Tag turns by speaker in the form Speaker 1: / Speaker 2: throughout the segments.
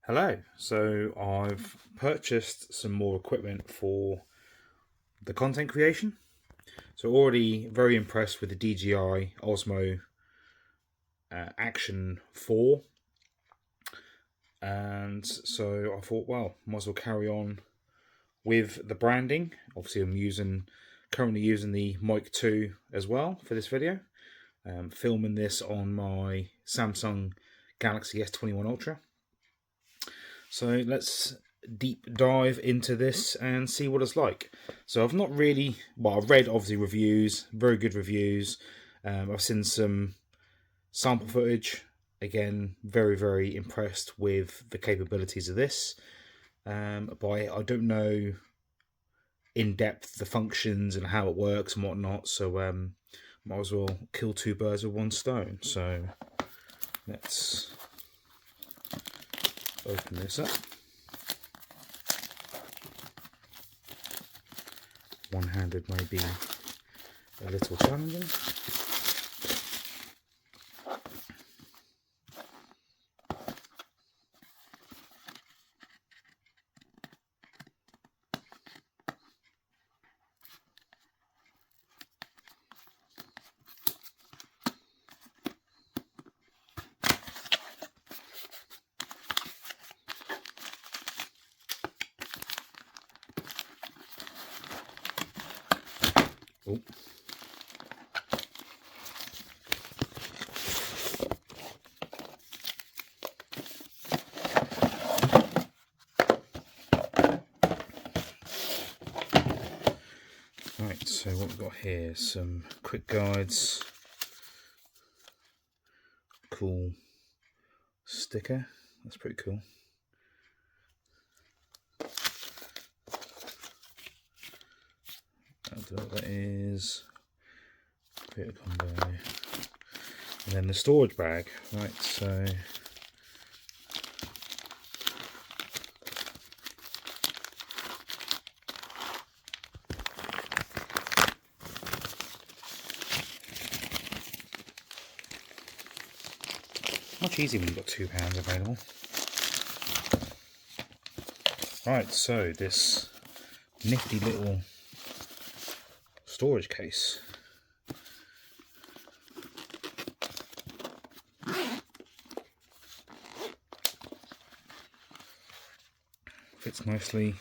Speaker 1: Hello, so I've purchased some more equipment for the content creation. So already very impressed with the DJI Osmo Action 4, and so I thought, well, might as well carry on with the branding. Obviously I'm currently using the Mic 2 as well for this video. Filming this on my Samsung Galaxy S21 Ultra. So let's deep dive into this and see what it's like. So I've not really, well, I've read obviously reviews, very good reviews. I've seen some sample footage. Again, very impressed with the capabilities of this. But I don't know in depth the functions and how it works and whatnot. So might as well kill two birds with one stone. So let's open this up. One-handed may be a little challenging. Oh. Right, so what we've got here, some quick guides, cool sticker, that's pretty cool. I don't know what that is, bit of combo, and then the storage bag, right, so much easier when you've got £2 available. Right, so this nifty little storage case. Fits nicely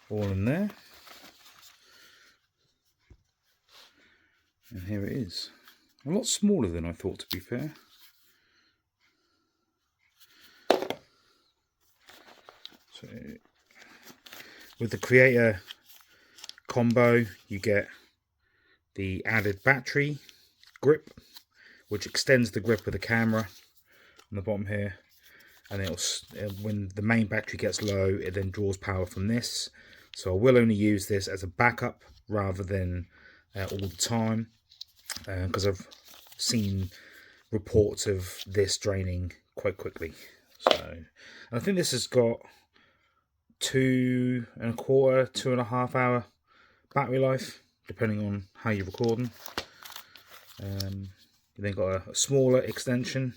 Speaker 1: all in there. And here it is. A lot smaller than I thought, to be fair. So, with the Creator combo, you get the added battery grip, which extends the grip of the camera on the bottom here, and when the main battery gets low, it then draws power from this. So I will only use this as a backup rather than all the time, because I've seen reports of this draining quite quickly. So, and I think this has got 2.25, 2.5 hour battery life, depending on how you're recording. You then got a smaller extension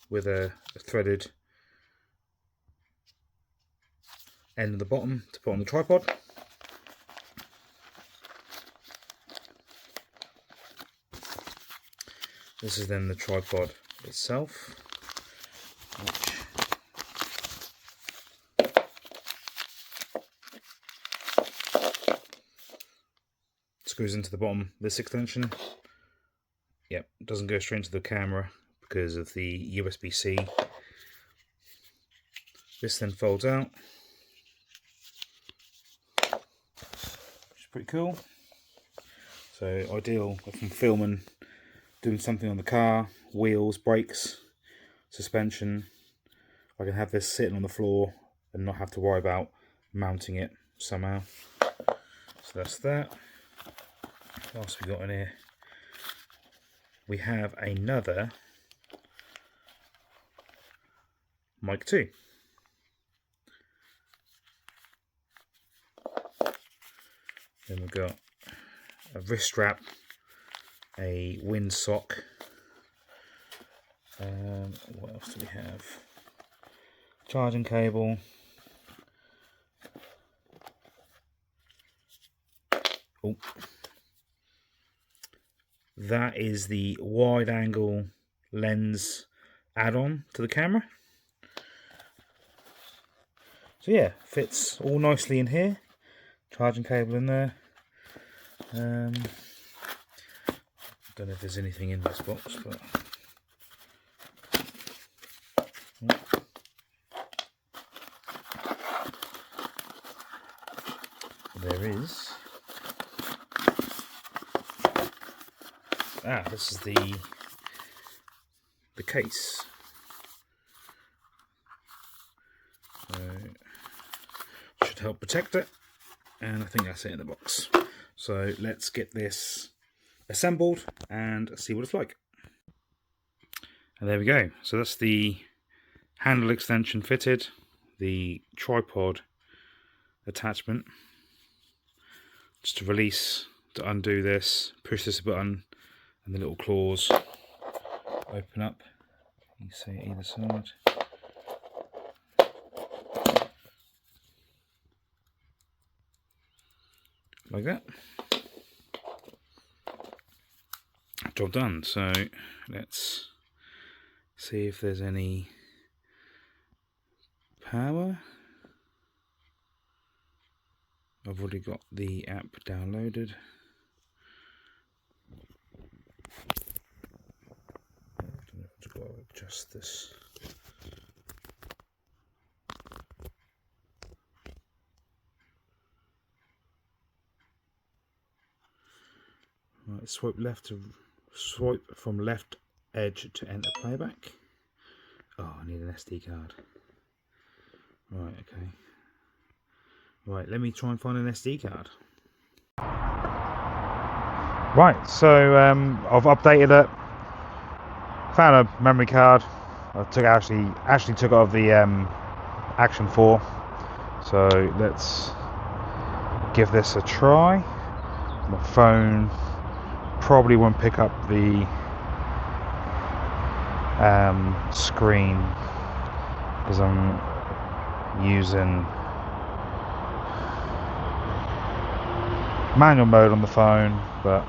Speaker 1: with a threaded end at the bottom to put on the tripod. This is then the tripod itself, which screws into the bottom. This extension, yep, doesn't go straight into the camera because of the USB-C. This then folds out, which is pretty cool. So ideal if I'm filming, doing something on the car, wheels, brakes, suspension. I can have this sitting on the floor and not have to worry about mounting it somehow. So that's that. What else we got in here? We have another Mic 2. Then we've got a wrist strap, a wind sock, What else do we have? Charging cable. Oh, that is the wide angle lens add-on to the camera. So yeah, fits all nicely in here. Charging cable in there. Don't know if there's anything in this box, but there is. This is the case. So should help protect it, and I think that's it in the box. So let's get this assembled and see what it's like. And there we go. So that's the handle extension fitted, the tripod attachment. Just to release, to undo this, push this button, and the little claws open up. You can see either side. Like that. Job done. So let's see if there's any power. I've already got the app downloaded. I don't know if I've got to adjust this. Right, swipe from left edge to enter playback. Oh, I need an SD card. Right, okay. Right, let me try and find an SD card. Right, so I've updated it. Found a memory card. I actually took it off the Action 4. So let's give this a try. My phone probably won't pick up the screen because I'm using manual mode on the phone, but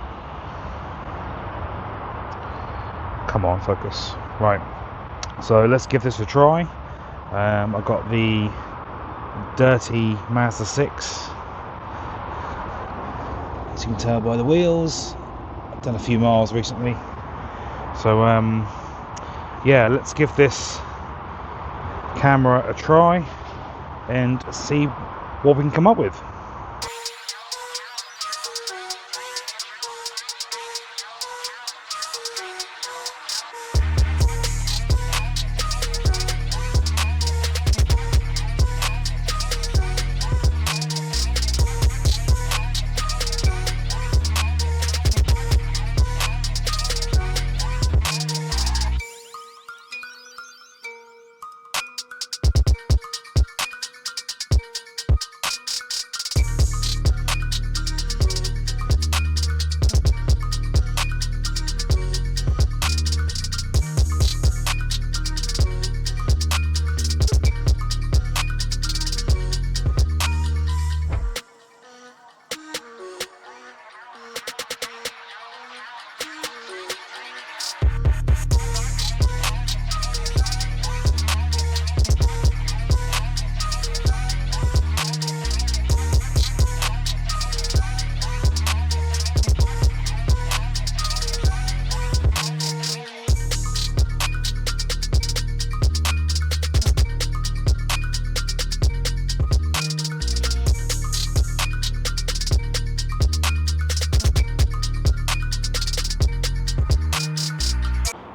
Speaker 1: come on, focus. Right, so let's give this a try. I've got the dirty Mazda 6, as you can tell by the wheels. I've done a few miles recently, so yeah, let's give this camera a try and see what we can come up with.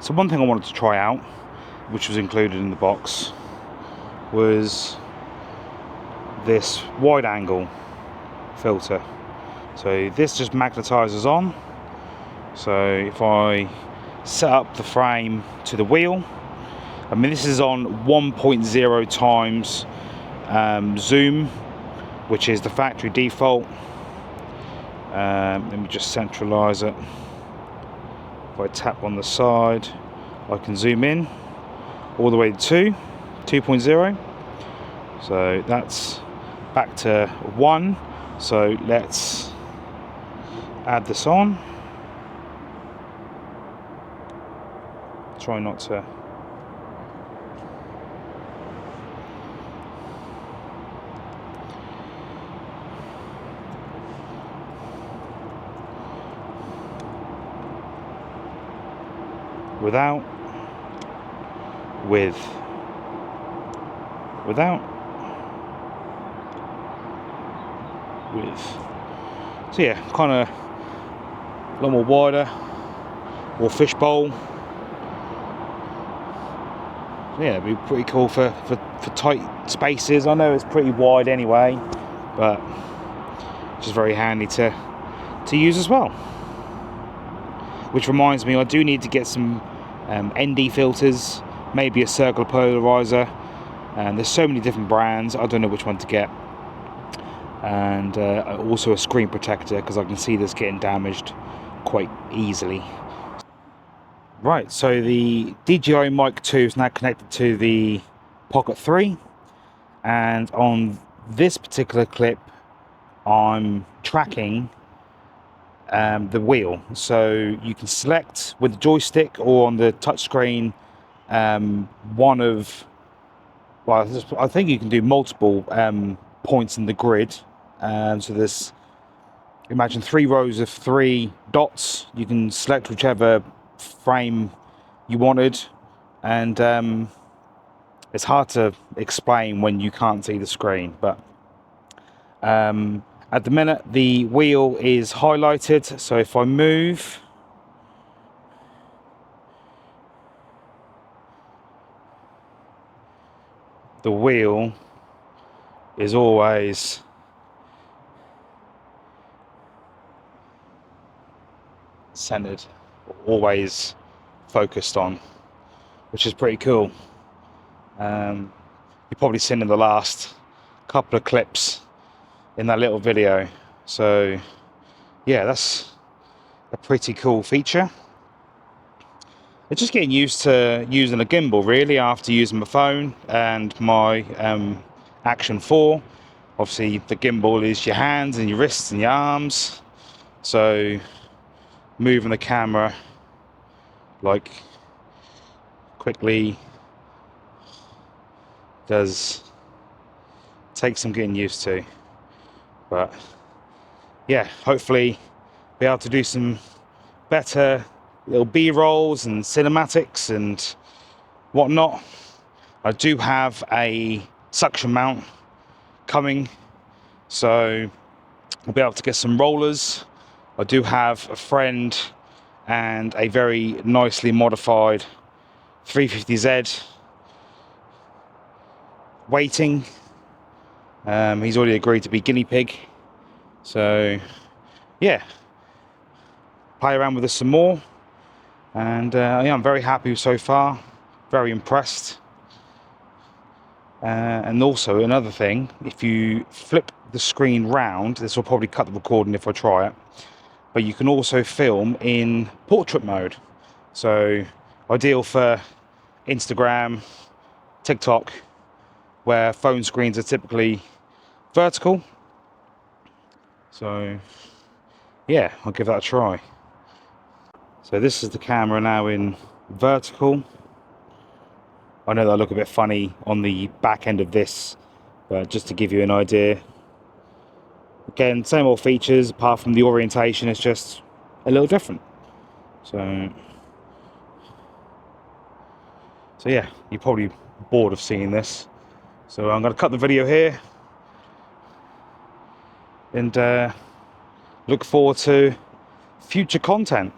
Speaker 1: So one thing I wanted to try out, which was included in the box, was this wide angle filter. So this just magnetizes on. So if I set up the frame to the wheel, I mean this is on 1.0 times zoom, which is the factory default. Let me just centralize it. If I tap on the side, I can zoom in all the way to 2.0. So that's back to 1. So let's add this on. Try not to without, with, without, with. So yeah, kind of a lot more wider, more fishbowl. Yeah, it'd be pretty cool for tight spaces. I know it's pretty wide anyway, but just very handy to use as well. Which reminds me, I do need to get some ND filters, maybe a circular polarizer, and there's so many different brands, I don't know which one to get. And also a screen protector, because I can see this getting damaged quite easily. Right, so the DJI Mic 2 is now connected to the Pocket 3, and on this particular clip I'm tracking the wheel. So you can select with the joystick or on the touchscreen one of, well, I think you can do multiple points in the grid. So there's, imagine 3 rows of 3 dots. You can select whichever frame you wanted, and it's hard to explain when you can't see the screen, but at the minute the wheel is highlighted, so if I move, the wheel is always centered, always focused on, which is pretty cool. You've probably seen in the last couple of clips in that little video, so yeah, that's a pretty cool feature. It's just getting used to using a gimbal really after using my phone and my Action 4. Obviously the gimbal is your hands and your wrists and your arms, so moving the camera like quickly does take some getting used to. But yeah, hopefully be able to do some better little B-rolls and cinematics and whatnot. I do have a suction mount coming, so I'll be able to get some rollers. I do have a friend and a very nicely modified 350Z waiting. He's already agreed to be guinea pig, so yeah, play around with this some more, and yeah, I'm very happy so far, very impressed. And also another thing, if you flip the screen round, this will probably cut the recording if I try it, but you can also film in portrait mode, so ideal for Instagram, TikTok, where phone screens are typically vertical. So yeah, I'll give that a try. So this is the camera now in vertical. I know that I look a bit funny on the back end of this, but just to give you an idea. Again, same old features, apart from the orientation is just a little different. So yeah, you're probably bored of seeing this. So I'm going to cut the video here, and look forward to future content.